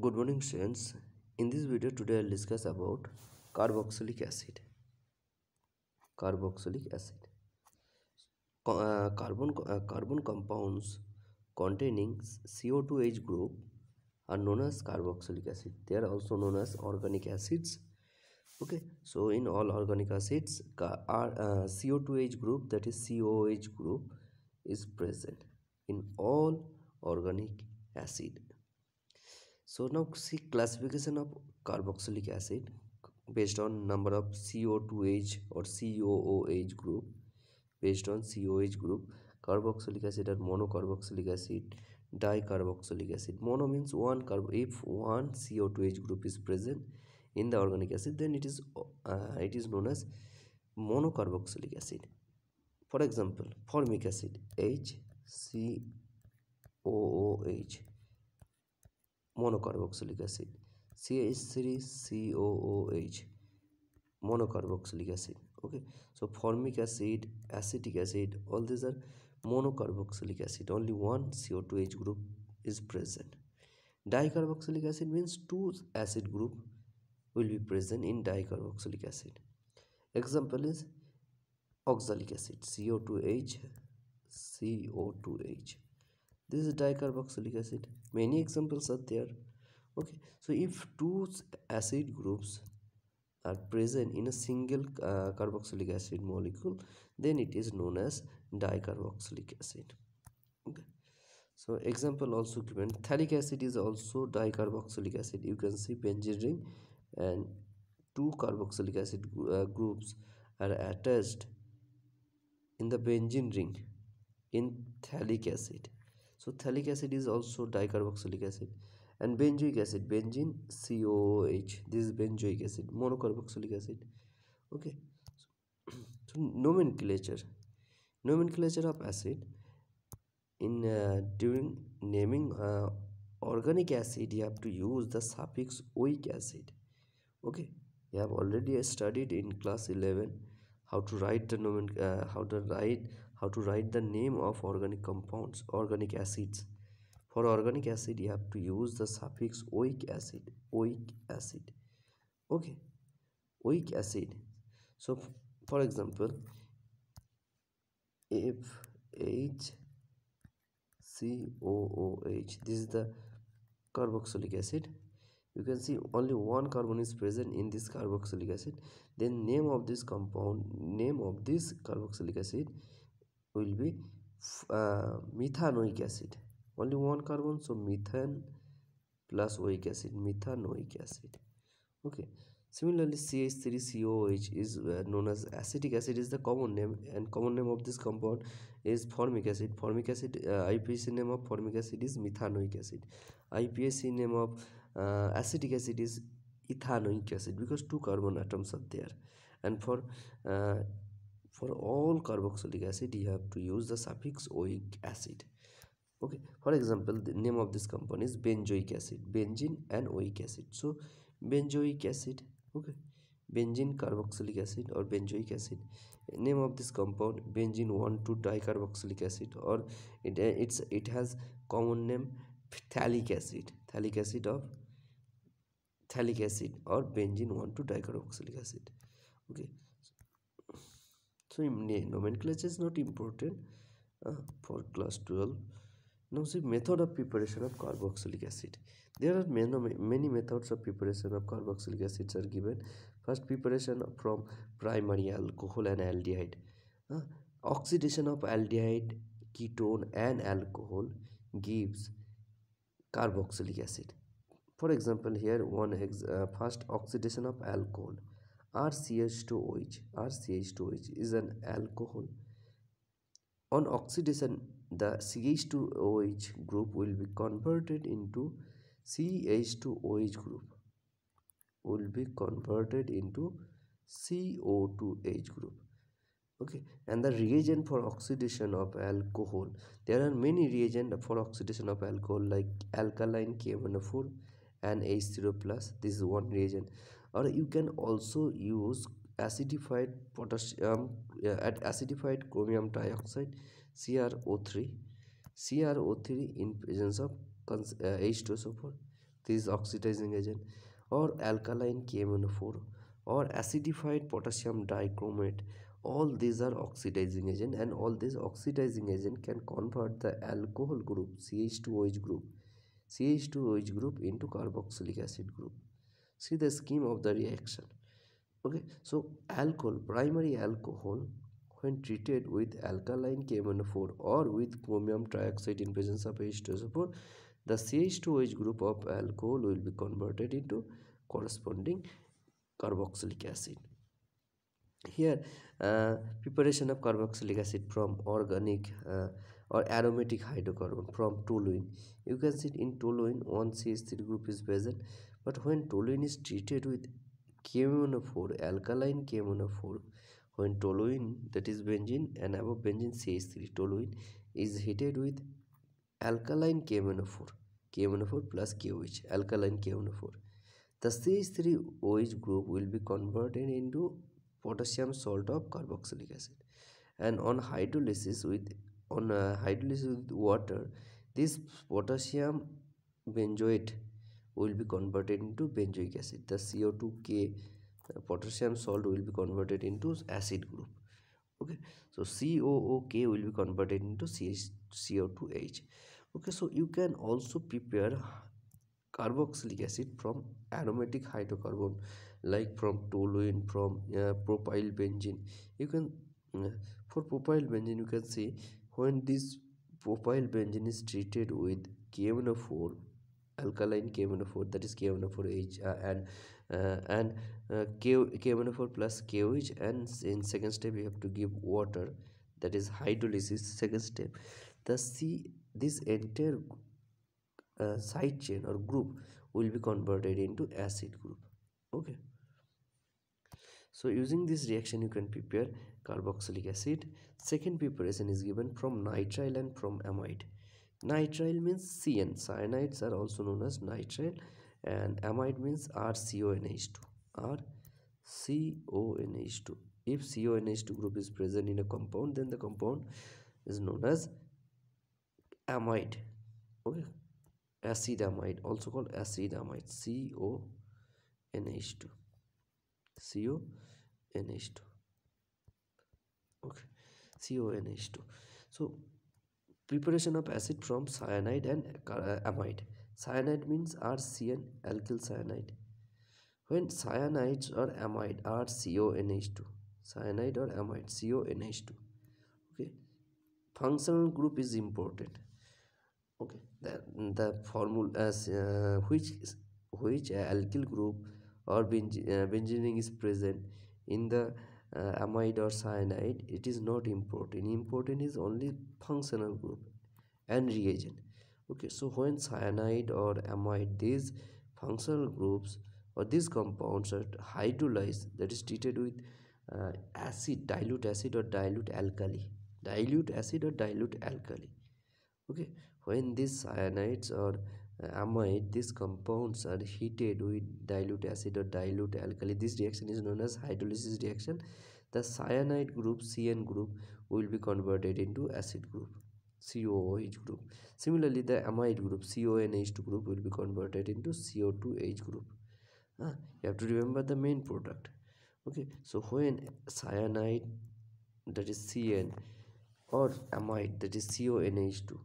Good morning, students. In this video today I'll discuss about carboxylic acid. Carboxylic acid. Carbon compounds containing CO2H group are known as carboxylic acid. They are also known as organic acids. Okay, so in all organic acids, CO2H group, that is COH group, is present in all organic acid. So now see classification of carboxylic acid based on number of CO2H or COOH group. Based on COH group, carboxylic acid are monocarboxylic acid, dicarboxylic acid. Mono means if one CO2H group is present in the organic acid, then it is known as monocarboxylic acid. For example, formic acid HCOOH, monocarboxylic acid. CH3COOH, monocarboxylic acid. Okay, so formic acid, acetic acid, all these are monocarboxylic acid. Only one CO2H group is present. Dicarboxylic acid means two acid group will be present in dicarboxylic acid. Example is oxalic acid, CO2H, CO2H. This is dicarboxylic acid. Many examples are there. Okay, so if two acid groups are present in a single carboxylic acid molecule, then it is known as dicarboxylic acid. Okay, so example also given. Phthalic acid is also dicarboxylic acid. You can see benzene ring and two carboxylic acid groups are attached in the benzene ring in phthalic acid. So phthalic acid is also dicarboxylic acid. And benzoic acid, benzene COOH, this is benzoic acid, monocarboxylic acid. Okay, so nomenclature of acid. In during naming organic acid, you have to use the suffix oic acid. Okay, you have already studied in class 11 how to write the how to write the name of organic compounds, organic acids. For organic acid, you have to use the suffix oic acid. Oic acid. Okay, oic acid. So, for example, if HCOOH, this is the carboxylic acid. You can see only one carbon is present in this carboxylic acid. Then name of this compound, name of this carboxylic acid will be methanoic acid. Only one carbon, so methane plus oic acid, methanoic acid. Okay, similarly CH3COOH is known as acetic acid, is the common name, and common name of this compound is formic acid. Formic acid, IPAC name of formic acid is methanoic acid. IPAC name of acetic acid is ethanoic acid, because two carbon atoms are there. And for all carboxylic acid, you have to use the suffix oic acid. Okay, for example, the name of this compound is benzoic acid, benzene and oic acid. So benzoic acid, okay, benzene carboxylic acid or benzoic acid. Name of this compound benzene 1,2 dicarboxylic acid, or it has common name phthalic acid, phthalic acid or benzene 1,2 dicarboxylic acid. Okay, so nomenclature is not important for class 12. Now see method of preparation of carboxylic acid. There are many methods of preparation of carboxylic acids are given. First, preparation from primary alcohol and aldehyde. Oxidation of aldehyde, ketone and alcohol gives carboxylic acid. For example, here first oxidation of alcohol, RCH2OH. RCH2OH is an alcohol. On oxidation, the CH2OH group will be converted into CH2OH group, will be converted into CO2H group. Okay, and the reagent for oxidation of alcohol, there are many reagents for oxidation of alcohol, like alkaline KMnO4 and H0 plus. This is one reagent. Or you can also use acidified potassium acidified chromium dioxide, CrO3 in presence of H2SO4. this oxidizing agent, or alkaline KMNO4, or acidified potassium dichromate. All these are oxidizing agent, and all these oxidizing agent can convert the alcohol group CH2OH group into carboxylic acid group. See the scheme of the reaction. Okay, so alcohol, primary alcohol, when treated with alkaline KMNO4 or with chromium trioxide in presence of H2SO4, the CH2OH group of alcohol will be converted into corresponding carboxylic acid. Here, preparation of carboxylic acid from organic or aromatic hydrocarbon from toluene. You can see in toluene, one CH3 group is present, but when toluene is treated with KMNO4, alkaline KMNO4, when toluene, that is benzene, and above benzene CH3, toluene is heated with alkaline KMNO4, KMNO4 plus KOH, alkaline KMNO4. The CH3OH group will be converted into potassium salt of carboxylic acid, and on hydrolysis with water, this potassium benzoate will be converted into benzoic acid. The CO2K potassium salt will be converted into acid group. Okay, so COOK will be converted into CO2H. Okay, so you can also prepare carboxylic acid from aromatic hydrocarbon, like from toluene, from propyl benzene. You can for propyl benzene, you can see when this propyl benzene is treated with KMNO4, alkaline KMNO4, that is KMNO4H, and KMNO4 plus KOH, and in second step you have to give water, that is hydrolysis. Second step, this entire side chain or group will be converted into acid group. Okay, so using this reaction you can prepare carboxylic acid. Second preparation is given from nitrile and from amide. Nitrile means CN, cyanides are also known as nitrile, and amide means RCONH2, RCONH2. If CONH2 group is present in a compound, then the compound is known as amide. Okay, acid amide, also called acid amide, CONH2, CONH2. Okay, CONH2. So preparation of acid from cyanide and amide. Cyanide means RCN, alkyl cyanide. When cyanides or amide are CONH2, cyanide or amide, CONH2. Okay, functional group is important. Okay, the formula as which alkyl group or benzening is present in the amide or cyanide, it is not important. Important is only functional group and reagent. Okay, so when cyanide or amide, these functional groups or these compounds are hydrolyzed, that is treated with acid, dilute acid or dilute alkali, dilute acid or dilute alkali. Okay, when these cyanides or amide, these compounds are heated with dilute acid or dilute alkali, this reaction is known as hydrolysis reaction. The cyanide group, CN group, will be converted into acid group, COOH group. Similarly, the amide group, CONH2 group, will be converted into CO2H group. You have to remember the main product. Okay, so when cyanide, that is CN, or amide, that is CONH2,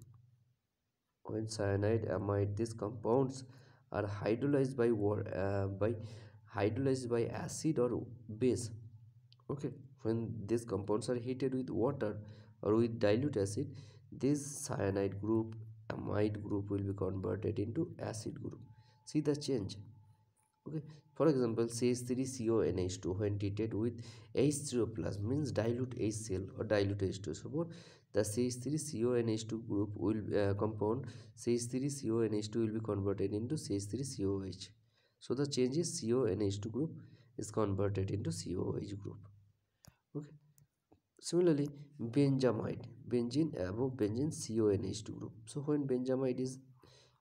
when cyanide, amide, these compounds are hydrolyzed by acid or base. Okay, when these compounds are heated with water or with dilute acid, this cyanide group, amide group, will be converted into acid group. See the change. Okay, for example, CH3CONH2 when treated with H3O plus, means dilute HCl or dilute H2SO4, the CH3CONH2 group will compound CH3CONH2 will be converted into CH3COH. So the change is CONH2 group is converted into COH group. Okay, similarly benzamide, benzene, above benzene, CONH2 group. So when benzamide is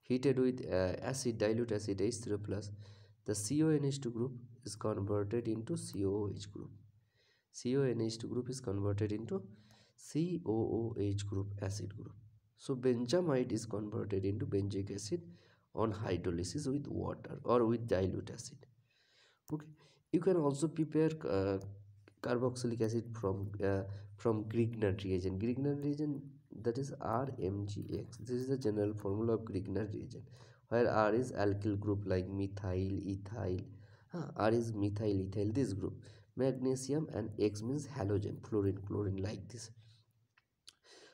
heated with acid, dilute acid H3O plus, the CONH2 group is converted into COOH group. CONH2 group is converted into COOH group, acid group. So benzamide is converted into benzoic acid on hydrolysis with water or with dilute acid. Okay, you can also prepare carboxylic acid from Grignard reagent. Grignard reagent, that is RMgX. This is the general formula of Grignard reagent, where R is alkyl group like methyl, ethyl. R is methyl, ethyl, this group. Magnesium, and X means halogen, fluorine, chlorine, like this.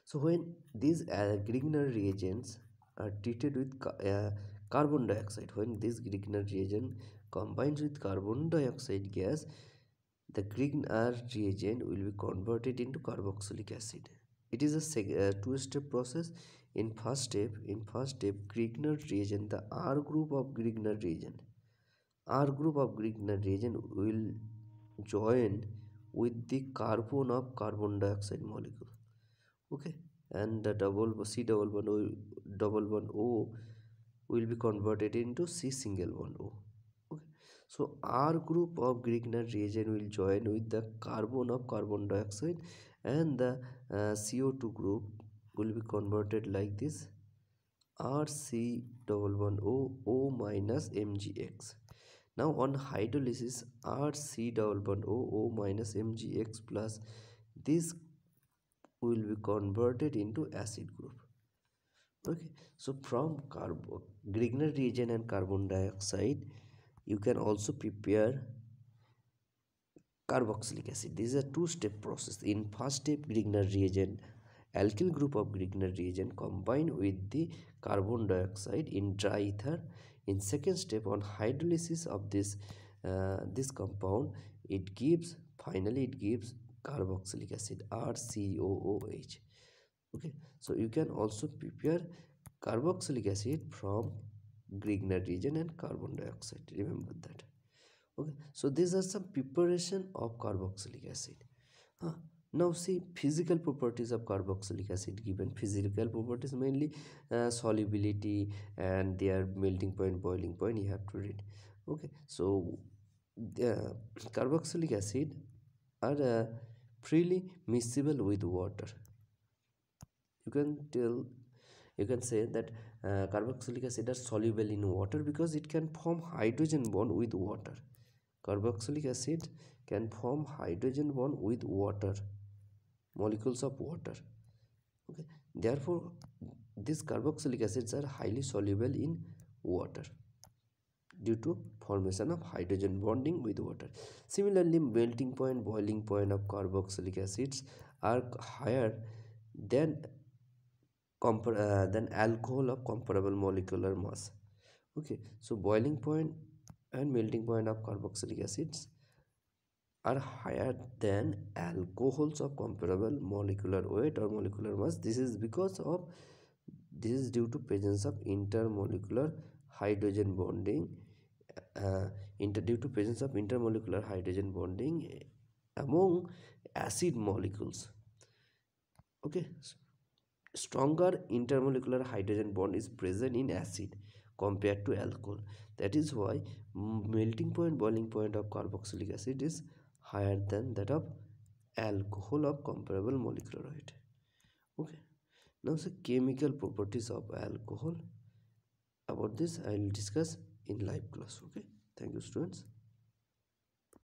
So when these Grignard reagents are treated with carbon dioxide, when this Grignard reagent combines with carbon dioxide gas, the Grignard reagent will be converted into carboxylic acid. It is a two-step process. In first step, Grignard reagent, the R group of Grignard reagent will join with the carbon of carbon dioxide molecule. Okay, and the double bond O will be converted into C single bond O. Okay, so R group of Grignard reagent will join with the carbon of carbon dioxide, and the CO2 group will be converted like this: RC double bond O minus MgX. Now on hydrolysis, RC double bond O minus MgX plus this will be converted into acid group. Okay, so from Grignard reagent and carbon dioxide, you can also prepare carboxylic acid. This is a two-step process. In first step, Grignard reagent, alkyl group of Grignard reagent combined with the carbon dioxide in dry ether. In second step, on hydrolysis of this compound, it gives carboxylic acid, RCOOH. Okay, so you can also prepare carboxylic acid from Grignard reagent and carbon dioxide. Remember that. Okay, so these are some preparation of carboxylic acid. Now see physical properties of carboxylic acid given. Physical properties mainly solubility and their melting point, boiling point, you have to read. Okay, so the carboxylic acid are freely miscible with water. You can say that carboxylic acid are soluble in water because it can form hydrogen bond with water. Carboxylic acid can form hydrogen bond with water, molecules of water. Okay, therefore these carboxylic acids are highly soluble in water due to formation of hydrogen bonding with water. Similarly, melting point, boiling point of carboxylic acids are higher than alcohol of comparable molecular mass. Okay, so boiling point and melting point of carboxylic acids are higher than alcohols of comparable molecular weight or molecular mass. This is due to presence of intermolecular hydrogen bonding due to presence of intermolecular hydrogen bonding among acid molecules. Okay, stronger intermolecular hydrogen bond is present in acid compared to alcohol. That is why melting point, boiling point of carboxylic acid is higher than that of alcohol of comparable molecular weight. Okay, now the chemical properties of alcohol. About this I will discuss in live class. Okay, thank you students.